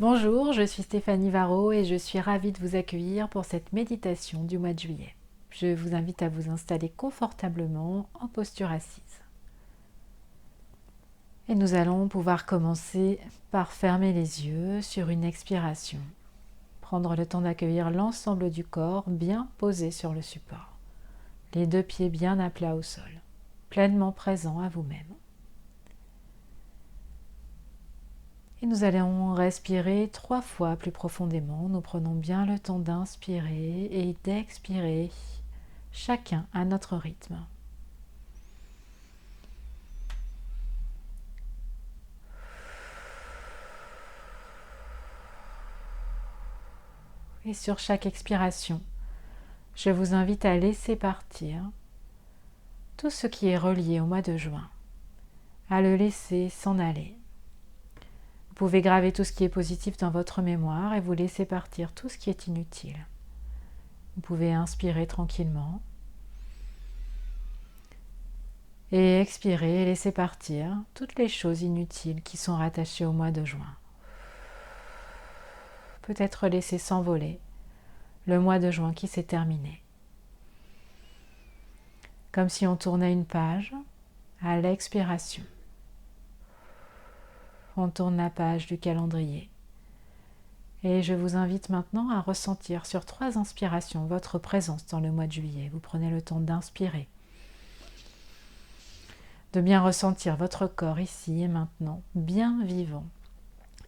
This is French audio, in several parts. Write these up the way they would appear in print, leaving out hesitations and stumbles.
Bonjour, je suis Stéphanie Varro et je suis ravie de vous accueillir pour cette méditation du mois de juillet. Je vous invite à vous installer confortablement en posture assise. Et nous allons pouvoir commencer par fermer les yeux sur une expiration. Prendre le temps d'accueillir l'ensemble du corps bien posé sur le support. Les deux pieds bien à plat au sol, pleinement présents à vous-même. Et nous allons respirer 3 fois plus profondément. Nous prenons bien le temps d'inspirer et d'expirer, chacun à notre rythme. Et sur chaque expiration, je vous invite à laisser partir tout ce qui est relié au mois de juin, à le laisser s'en aller. Vous pouvez graver tout ce qui est positif dans votre mémoire et vous laisser partir tout ce qui est inutile. Vous pouvez inspirer tranquillement et expirer et laisser partir toutes les choses inutiles qui sont rattachées au mois de juin. Peut-être laisser s'envoler le mois de juin qui s'est terminé. Comme si on tournait une page à l'expiration. On tourne la page du calendrier. Et je vous invite maintenant à ressentir sur 3 inspirations votre présence dans le mois de juillet. Vous prenez le temps d'inspirer, de bien ressentir votre corps ici et maintenant, bien vivant.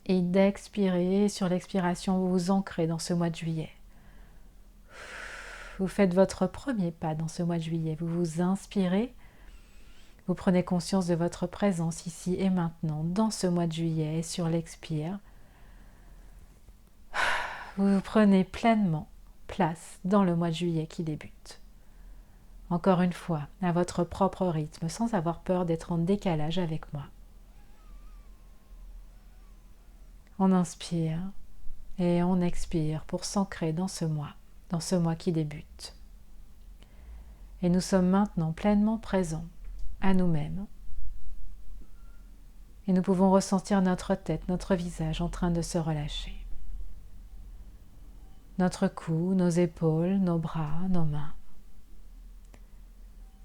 Et d'expirer, sur l'expiration, vous vous ancrez dans ce mois de juillet. Vous faites votre premier pas dans ce mois de juillet. Vous vous inspirez, vous prenez conscience de votre présence ici et maintenant, dans ce mois de juillet. Et sur l'expire, vous prenez pleinement place dans le mois de juillet qui débute. Encore une fois, à votre propre rythme, sans avoir peur d'être en décalage avec moi. On inspire et on expire pour s'ancrer dans ce mois qui débute. Et nous sommes maintenant pleinement présents à nous-mêmes. Et nous pouvons ressentir notre tête, notre visage en train de se relâcher. Notre cou, nos épaules, nos bras, nos mains.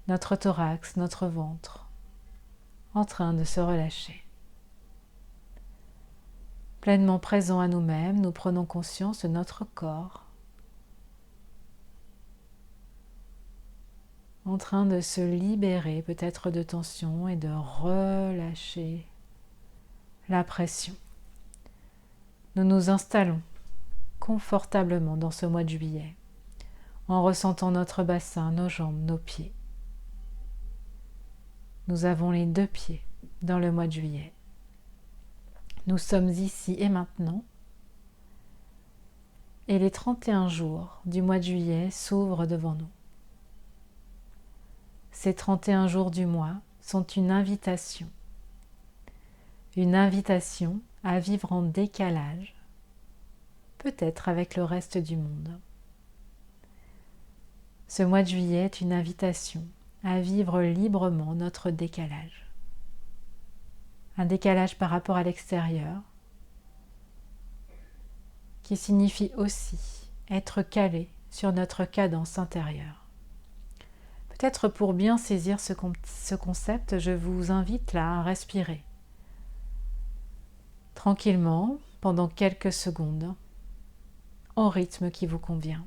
Notre thorax, notre ventre, en train de se relâcher. Pleinement présents à nous-mêmes, nous prenons conscience de notre corps, en train de se libérer peut-être de tension et de relâcher la pression. Nous nous installons confortablement dans ce mois de juillet, en ressentant notre bassin, nos jambes, nos pieds. Nous avons les 2 pieds dans le mois de juillet. Nous sommes ici et maintenant, et les 31 jours du mois de juillet s'ouvrent devant nous. Ces 31 jours du mois sont une invitation à vivre en décalage, peut-être avec le reste du monde. Ce mois de juillet est une invitation à vivre librement notre décalage. Un décalage par rapport à l'extérieur, qui signifie aussi être calé sur notre cadence intérieure. Peut-être pour bien saisir ce concept, je vous invite là à respirer tranquillement pendant quelques secondes, au rythme qui vous convient,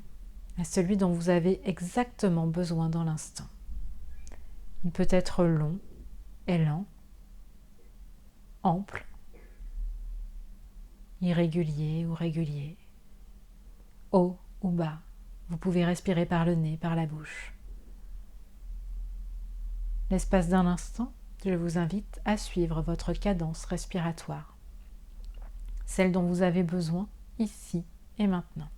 à celui dont vous avez exactement besoin dans l'instant. Il peut être long et lent, ample, irrégulier ou régulier, haut ou bas. Vous pouvez respirer par le nez, par la bouche. L'espace d'un instant, je vous invite à suivre votre cadence respiratoire, celle dont vous avez besoin ici et maintenant.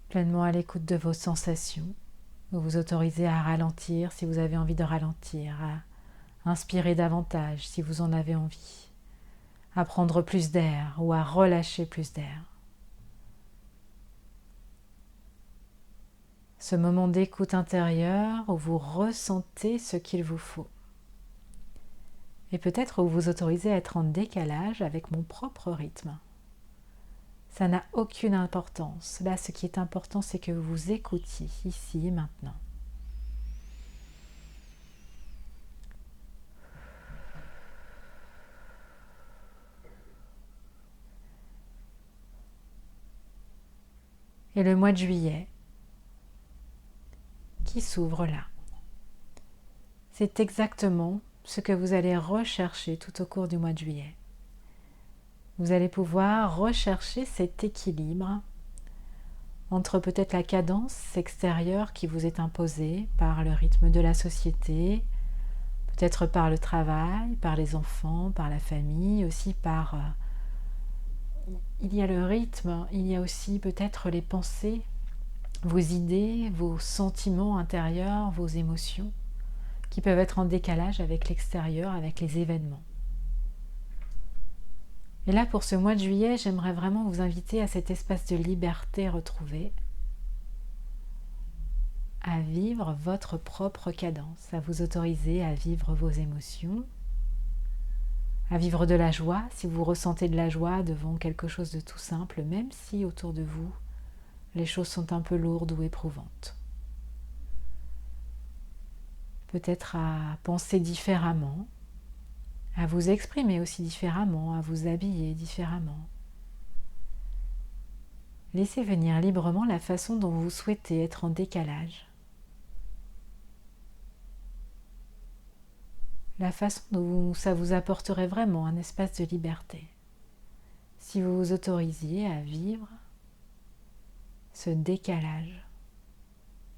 Pleinement à l'écoute de vos sensations, vous vous autorisez à ralentir si vous avez envie de ralentir, à inspirer davantage si vous en avez envie, à prendre plus d'air ou à relâcher plus d'air. Ce moment d'écoute intérieure où vous ressentez ce qu'il vous faut. Et peut-être vous vous autorisez à être en décalage avec mon propre rythme. Ça n'a aucune importance. Là, ce qui est important, c'est que vous vous écoutiez ici et maintenant. Et le mois de juillet qui s'ouvre là. C'est exactement ce que vous allez rechercher tout au cours du mois de juillet. Vous allez pouvoir rechercher cet équilibre entre peut-être la cadence extérieure qui vous est imposée par le rythme de la société, peut-être par le travail, par les enfants, par la famille, aussi par... il y a le rythme, il y a aussi peut-être les pensées, vos idées, vos sentiments intérieurs, vos émotions, qui peuvent être en décalage avec l'extérieur, avec les événements. Et là, pour ce mois de juillet, j'aimerais vraiment vous inviter à cet espace de liberté retrouvé, à vivre votre propre cadence, à vous autoriser à vivre vos émotions, à vivre de la joie, si vous ressentez de la joie devant quelque chose de tout simple, même si autour de vous, les choses sont un peu lourdes ou éprouvantes. Peut-être à penser différemment, à vous exprimer aussi différemment, à vous habiller différemment. Laissez venir librement la façon dont vous souhaitez être en décalage. La façon dont ça vous apporterait vraiment un espace de liberté. Si vous vous autorisiez à vivre ce décalage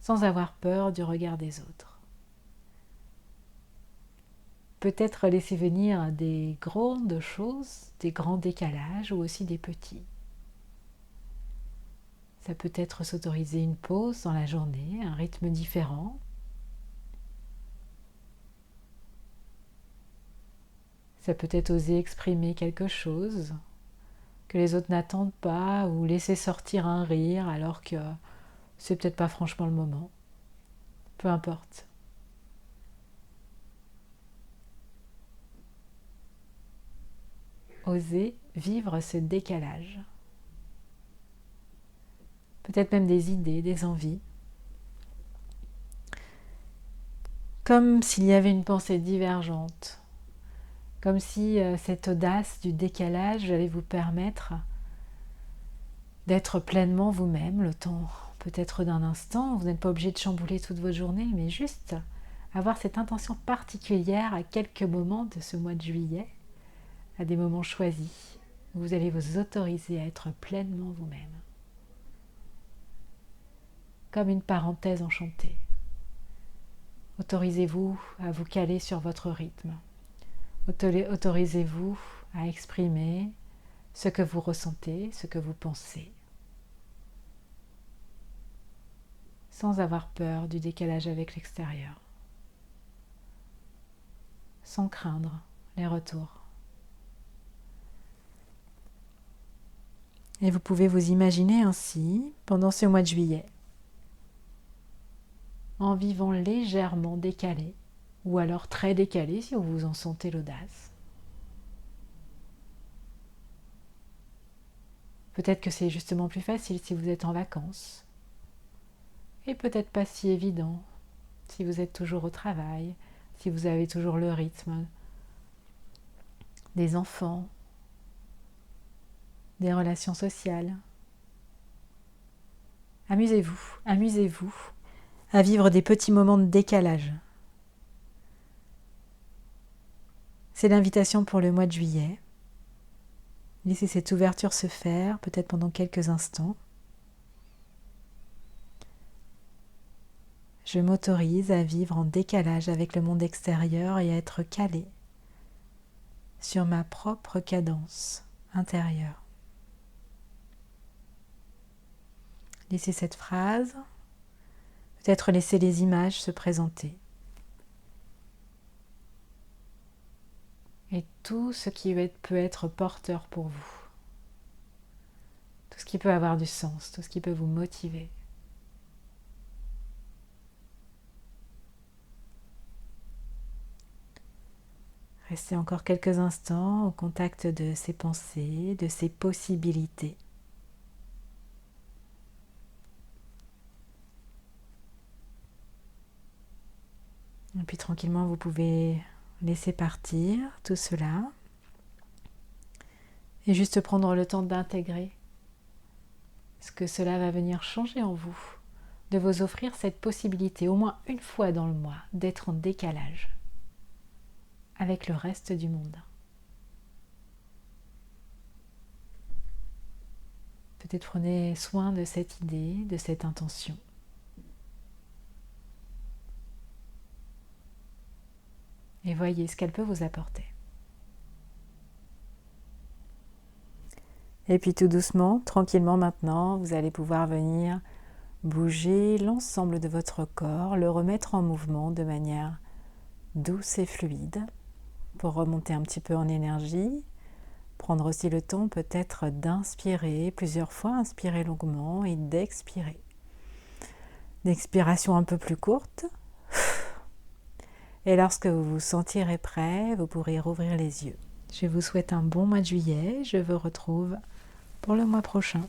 sans avoir peur du regard des autres. Peut-être laisser venir des grandes choses, des grands décalages ou aussi des petits. Ça peut être s'autoriser une pause dans la journée, un rythme différent. Ça peut être oser exprimer quelque chose que les autres n'attendent pas ou laisser sortir un rire alors que c'est peut-être pas franchement le moment. Peu importe. Oser vivre ce décalage. Peut-être même des idées, des envies. Comme s'il y avait une pensée divergente. Comme si cette audace du décalage allait vous permettre d'être pleinement vous-même le temps peut-être d'un instant. Vous n'êtes pas obligé de chambouler toute votre journée, mais juste avoir cette intention particulière à quelques moments de ce mois de juillet, à des moments choisis, où vous allez vous autoriser à être pleinement vous-même. Comme une parenthèse enchantée. Autorisez-vous à vous caler sur votre rythme. Autorisez-vous à exprimer ce que vous ressentez, ce que vous pensez, sans avoir peur du décalage avec l'extérieur, sans craindre les retours. Et vous pouvez vous imaginer ainsi pendant ce mois de juillet, en vivant légèrement décalé, ou alors très décalé si vous en sentez l'audace. Peut-être que c'est justement plus facile si vous êtes en vacances, et peut-être pas si évident si vous êtes toujours au travail, si vous avez toujours le rythme des enfants, des relations sociales. Amusez-vous à vivre des petits moments de décalage. C'est l'invitation pour le mois de juillet. Laissez cette ouverture se faire, peut-être pendant quelques instants. Je m'autorise à vivre en décalage avec le monde extérieur et à être calé sur ma propre cadence intérieure. Laissez cette phrase, peut-être laisser les images se présenter. Et tout ce qui peut être porteur pour vous. Tout ce qui peut avoir du sens, tout ce qui peut vous motiver. Restez encore quelques instants au contact de ces pensées, de ces possibilités. Et puis tranquillement, vous pouvez laisser partir tout cela et juste prendre le temps d'intégrer ce que cela va venir changer en vous, de vous offrir cette possibilité au moins une fois dans le mois d'être en décalage avec le reste du monde. Peut-être prenez soin de cette idée, de cette intention. Et voyez ce qu'elle peut vous apporter. Et puis tout doucement, tranquillement maintenant, vous allez pouvoir venir bouger l'ensemble de votre corps, le remettre en mouvement de manière douce et fluide pour remonter un petit peu en énergie. Prendre aussi le temps peut-être d'inspirer plusieurs fois, inspirer longuement et d'expirer. D'expiration un peu plus courte. Et lorsque vous vous sentirez prêt, vous pourrez rouvrir les yeux. Je vous souhaite un bon mois de juillet. Je vous retrouve pour le mois prochain.